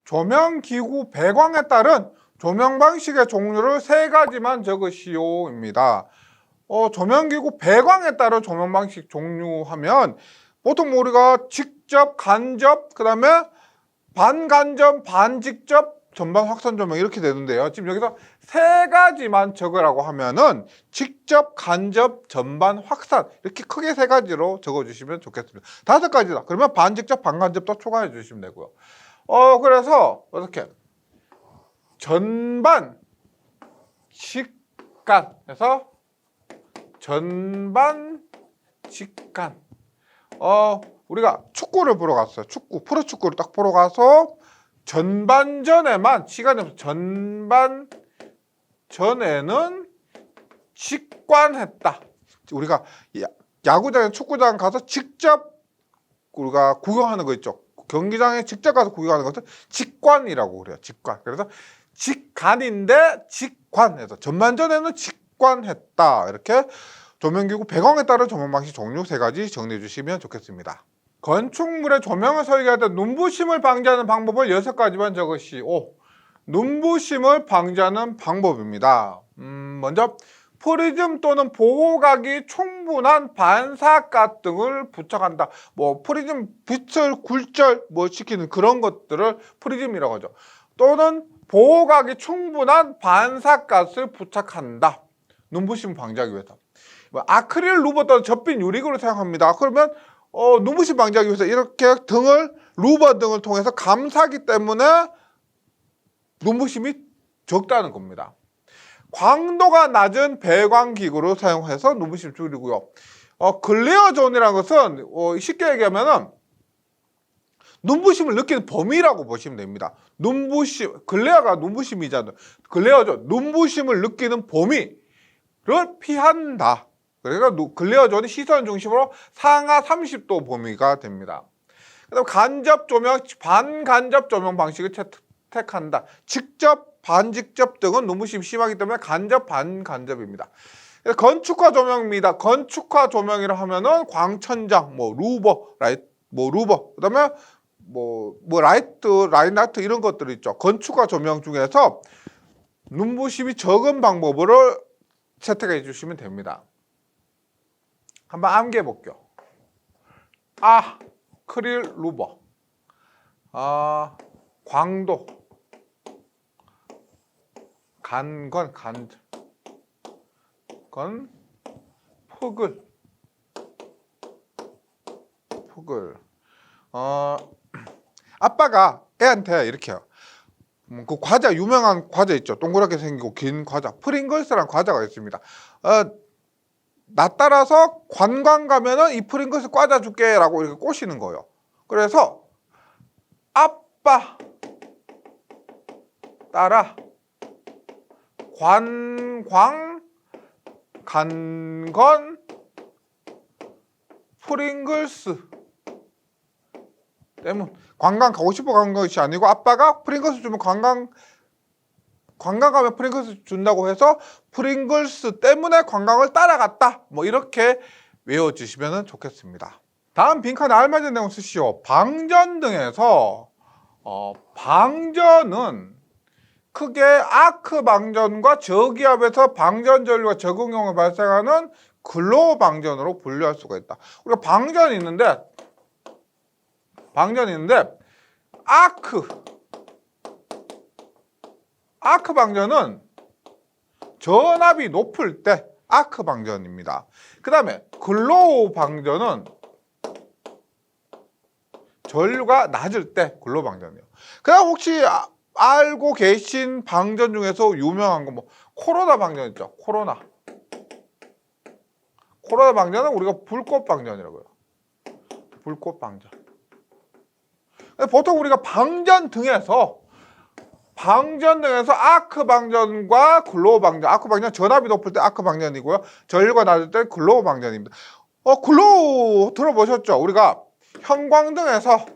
조명기구 배광에 따른 조명 방식의 종류를 3가지만 적으시오입니다. 조명기구 배광에 따른 조명 방식 종류하면 보통 우리가 직접, 간접, 그 다음에 반간접, 반직접, 전반 확선 조명 이렇게 되는데요. 지금 여기서 3가지만 적으라고 하면은 직접, 간접, 전반, 확산 이렇게 크게 3가지로 적어주시면 좋겠습니다. 5가지다. 그러면 반직접, 반간접도 추가해 주시면 되고요. 그래서 어떻게 전반, 직간 해서 전반, 직간. 우리가 축구를 보러 갔어요. 프로축구를 딱 보러 가서 전반전에만 시간이 없어. 전반전에는 직관했다. 우리가 야구장, 축구장 가서 직접 우리가 구경하는 거 있죠. 경기장에 직접 가서 구경하는 것을 직관이라고 그래요. 직관. 그래서 직간인데 직관해서 전반전에는 직관했다. 이렇게 조명기구 배광에 따른 조명 방식 종류 3가지 정리해 주시면 좋겠습니다. 건축물의 조명을 설계할 때 눈부심을 방지하는 방법을 6가지만 적으시오. 눈부심을 방지하는 방법입니다. 먼저 프리즘 또는 보호각이 충분한 반사각 등을 부착한다. 프리즘 빛을 굴절 시키는 그런 것들을 프리즘이라고 하죠. 또는 보호각이 충분한 반사각을 부착한다. 눈부심 방지하기 위해서. 아크릴 루버 또는 접힌 유리구를 사용합니다. 그러면 눈부심 방지하기 위해서 이렇게 루버 등을 통해서 감싸기 때문에 눈부심이 적다는 겁니다. 광도가 낮은 배광기구를 사용해서 눈부심 줄이고요. 글레어 존이라는 것은 쉽게 얘기하면은 눈부심을 느끼는 범위라고 보시면 됩니다. 글레어가 눈부심이잖아요. 글레어존, 눈부심을 느끼는 범위를 피한다. 그러니까 글레어 존이 시선 중심으로 상하 30도 범위가 됩니다. 그다음 간접 조명, 반간접 조명 방식을 택한다. 직접, 반직접 등은 눈부심이 심하기 때문에 간접, 반간접입니다. 건축화 조명입니다. 건축화 조명이라 하면은 광천장, 루버, 그다음에 라인라이트 이런 것들 있죠. 건축화 조명 중에서 눈부심이 적은 방법으로 채택해 주시면 됩니다. 한번 암기해 볼게요. 아크릴 루버, 광도, 간건, 푸글. 아빠가 애한테 이렇게 해요. 그 과자, 유명한 과자 있죠. 동그랗게 생기고 긴 과자, 프링글스라는 과자가 있습니다. 나 따라서 관광 가면은 이 프링글스 과자 줄게 라고 이렇게 꼬시는 거예요. 그래서 아빠 따라 관광 간건 프링글스 때문 관광 가고 싶어 간 것이 아니고 아빠가 프링글스 주면 관광 가면 프링글스 준다고 해서 프링글스 때문에 관광을 따라갔다. 이렇게 외워주시면 좋겠습니다. 다음 빈칸에 알맞은 내용 쓰시오. 방전 등에서 방전은 크게 아크 방전과 저기압에서 방전 전류가 적응용을 발생하는 글로우 방전으로 분류할 수가 있다. 우리가 방전이 있는데 아크 방전은 전압이 높을 때 아크 방전입니다. 그 다음에 글로우 방전은 전류가 낮을 때 글로우 방전이에요. 그다음 혹시 알고 계신 방전 중에서 유명한 거 코로나 방전 있죠. 코로나 방전은 우리가 불꽃 방전이라고 해요. 불꽃 방전. 보통 우리가 방전 등에서 아크 방전과 글로우 방전, 아크 방전 전압이 높을 때 아크 방전이고요. 전류가 낮을 때 글로우 방전입니다. 글로우 들어보셨죠? 우리가 형광등에서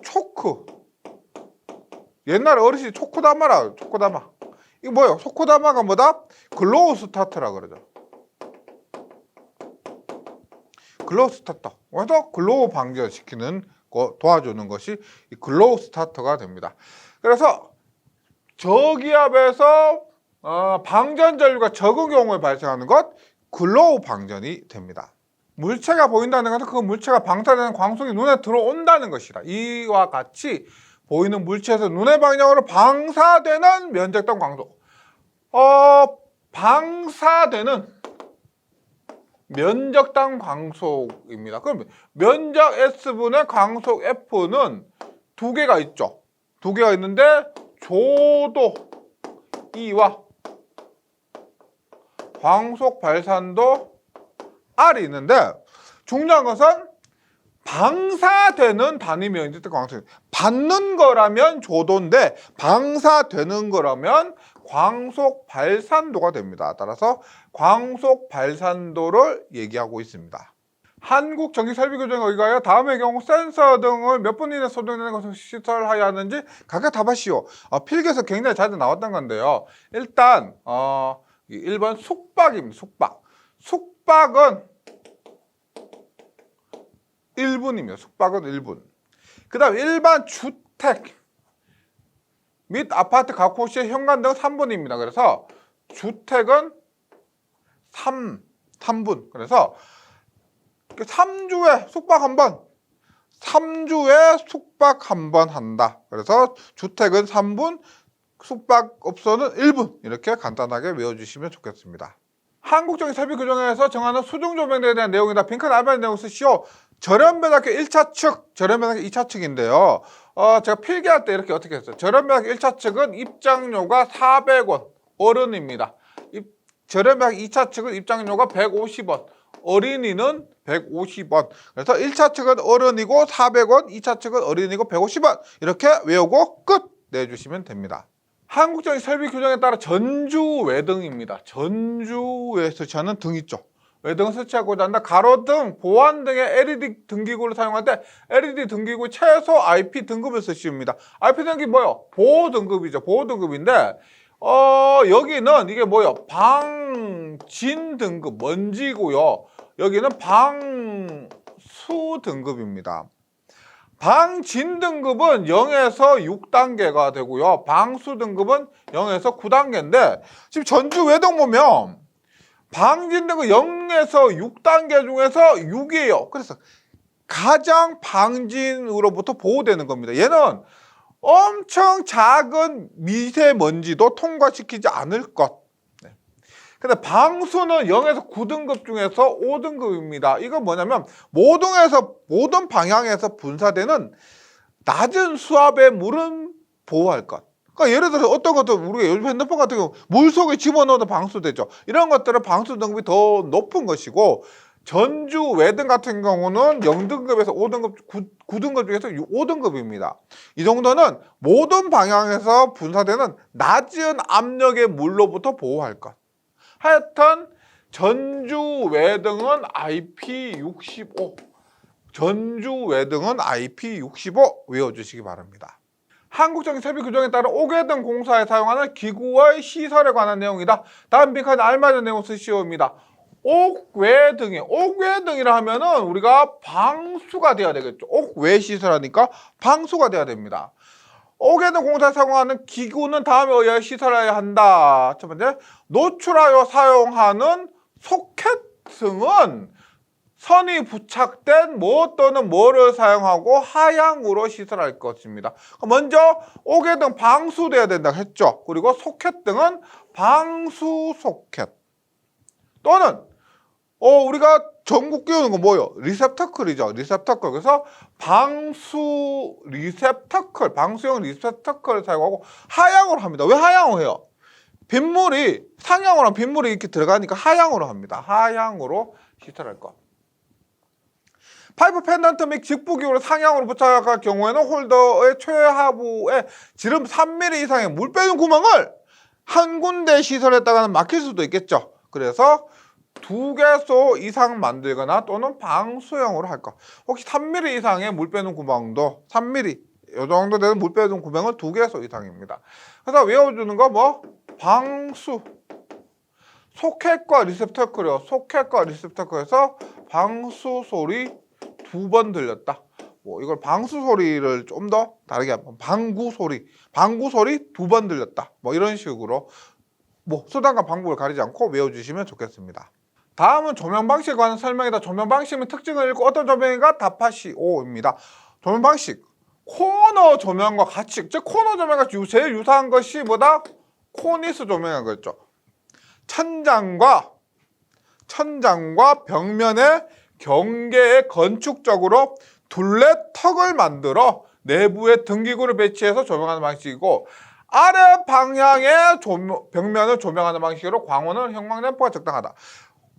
초크, 옛날에 어르신이 초코다마라, 초코다마. 이거 뭐예요? 초코다마가 뭐다? 글로우 스타트라 그러죠. 글로우 스타터. 그래서 글로우 방전시키는 도와주는 것이 이 글로우 스타터가 됩니다. 그래서 저기압에서 방전 전류가 적은 경우에 발생하는 것 글로우 방전이 됩니다. 물체가 보인다는 것은 그 물체가 방사되는 광속이 눈에 들어온다는 것이다. 이와 같이 보이는 물체에서 눈의 방향으로 방사되는 면적당 광속. 방사되는 면적당 광속입니다. 그럼 면적 S분의 광속 F는 두 개가 있죠. 두 개가 있는데 조도 E와 광속 발산도 R이 있는데 중요한 것은 방사되는 단위 면적당 광속. 받는 거라면 조도인데 방사되는 거라면 광속 발산도가 됩니다. 따라서 광속 발산도를 얘기하고 있습니다. 한국전기설비규정에 의하여 다음의 경우 센서 등을 몇 분 이내 소등되는 것을 시설하여야 하는지 각각 답하시오. 필기에서 굉장히 자주 나왔던 건데요. 일단 1번 숙박입니다. 숙박은 1분입니다. 숙박은 1분. 그 다음 일반 주택 및 아파트 각 호시의 현관 등 3분입니다. 그래서 주택은 3분. 그래서 3주에 숙박 한 번, 3주에 숙박 한 번 한다. 그래서 주택은 3분, 숙박업소는 1분. 이렇게 간단하게 외워주시면 좋겠습니다. 한국전기설비규정에서 정하는 수중조명대에 대한 내용이다. 빈칸 알바의 내용을 쓰시오. 저렴변압기 1차 측, 저렴변압기 2차 측인데요. 제가 필기할 때 이렇게 어떻게 했어요? 저렴변압기 1차 측은 입장료가 400원, 어른입니다. 저렴변압기 2차 측은 입장료가 150원, 어린이는 150원. 그래서 1차 측은 어른이고 400원, 2차 측은 어린이고 150원. 이렇게 외우고 끝 내주시면 됩니다. 한국전기설비규정에 따라 전주외등입니다. 전주에 설치하는 등 있죠. 외등을 설치하고자 한다. 가로등, 보안 등의 LED 등기구를 사용할 때 LED 등기구 최소 IP 등급을 쓰시옵니다. IP 등급이 뭐요? 보호 등급이죠. 보호 등급인데 여기는 이게 뭐요? 방진 등급, 먼지고요. 여기는 방수 등급입니다. 방진 등급은 0에서 6단계가 되고요. 방수 등급은 0에서 9단계인데 지금 전주 외등 보면 방진 등급 0에서 6단계 중에서 6이에요. 그래서 가장 방진으로부터 보호되는 겁니다. 얘는 엄청 작은 미세먼지도 통과시키지 않을 것. 근데 방수는 0에서 9등급 중에서 5등급입니다. 이건 뭐냐면 모든 방향에서 분사되는 낮은 수압의 물은 보호할 것. 그러니까 예를 들어서 어떤 것도 우리가 요즘 핸드폰 같은 경우 물속에 집어넣어도 방수되죠. 이런 것들은 방수 등급이 더 높은 것이고 전주 외등 같은 경우는 0등급에서 5등급, 9등급 중에서 5등급입니다. 이 정도는 모든 방향에서 분사되는 낮은 압력의 물로부터 보호할 것. 하여튼 전주 외등은 IP65. 전주 외등은 IP65 외워주시기 바랍니다. 한국전기설비규정에 따른 옥외등 공사에 사용하는 기구의 시설에 관한 내용이다. 다음 빈칸에 알맞은 내용 쓰시옵니다. 옥외등이라 하면은 우리가 방수가 돼야 되겠죠. 옥외 시설하니까 방수가 돼야 됩니다. 옥외등 공사에 사용하는 기구는 다음에 의하여 시설해야 한다. 첫 번째, 노출하여 사용하는 소켓등은 선이 부착된 뭐 또는 뭐를 사용하고 하향으로 시설할 것입니다. 먼저 옥외등 방수돼야 된다고 했죠. 그리고 소켓등은 방수 소켓 또는 우리가 전구 끼우는 거 뭐예요? 리셉터클이죠. 리셉터클. 그래서 방수 리셉터클, 방수용 리셉터클을 사용하고 하향으로 합니다. 왜 하향으로 해요? 빗물이 상향으로 하면 빗물이 이렇게 들어가니까 하향으로 합니다. 하향으로 시설할 것. 파이프 펜던트 및 직부기구를 상향으로 부착할 경우에는 홀더의 최하부에 지름 3mm 이상의 물 빼는 구멍을 한 군데 시설했다가는 막힐 수도 있겠죠. 그래서 2개소 이상 만들거나 또는 방수형으로 할 것. 혹시 3mm 이상의 물 빼는 구멍도 3mm 이 정도 되는 물 빼는 구멍은 2개소 이상입니다. 그래서 외워주는 거 뭐? 방수. 소켓과 리셉터클이요. 소켓과 리셉터클에서 방수 소리 2번 들렸다. 뭐 이걸 방수 소리를 좀 더 다르게 하면 방구 소리 2번 들렸다. 뭐 이런 식으로 뭐 수단과 방법을 가리지 않고 외워주시면 좋겠습니다. 다음은 조명 방식에 관한 설명이다. 조명 방식의 특징을 읽고 어떤 조명인가 답하시오입니다. 조명 방식 코너 조명과 같이, 즉 코너 조명과 제일 유사한 것이 뭐다? 코니스 조명이라고 했죠. 천장과 벽면의 경계에 건축적으로 둘레턱을 만들어 내부에 등기구를 배치해서 조명하는 방식이고, 아래 방향의 벽면을 조명하는 방식으로 광원은 형광램프가 적당하다.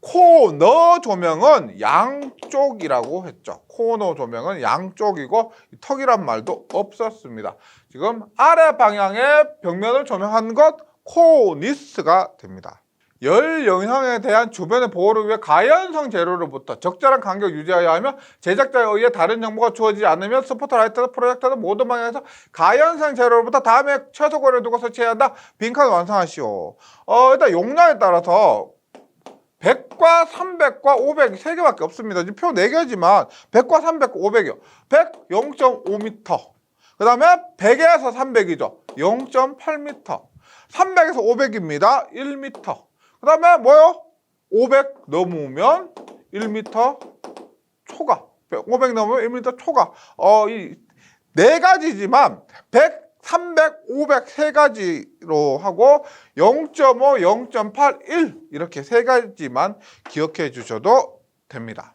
코너 조명은 양쪽이라고 했죠. 코너 조명은 양쪽이고 턱이란 말도 없었습니다. 지금 아래 방향의 벽면을 조명한 것 코니스가 됩니다. 열 영향에 대한 주변의 보호를 위해 가연성 재료로부터 적절한 간격을 유지하여야 하며 제작자에 의해 다른 정보가 주어지지 않으면 스포트라이트나 프로젝터는 모든 방향에서 가연성 재료로부터 다음에 최소 거리를 두고 설치해야 한다. 빈칸 완성하시오. 일단 용량에 따라서 100과 300과 500 세 개밖에 없습니다. 지금 표 4개지만 100과 300과 500이요. 100 0.5m. 그 다음에 100에서 300이죠. 0.8m. 300에서 500입니다. 1m. 그 다음에 뭐요? 500 넘으면 1m 초과. 500 넘으면 1m 초과. 이 네 가지지만 100, 300, 500 세 가지로 하고 0.5, 0.8, 1 이렇게 세 가지만 기억해 주셔도 됩니다.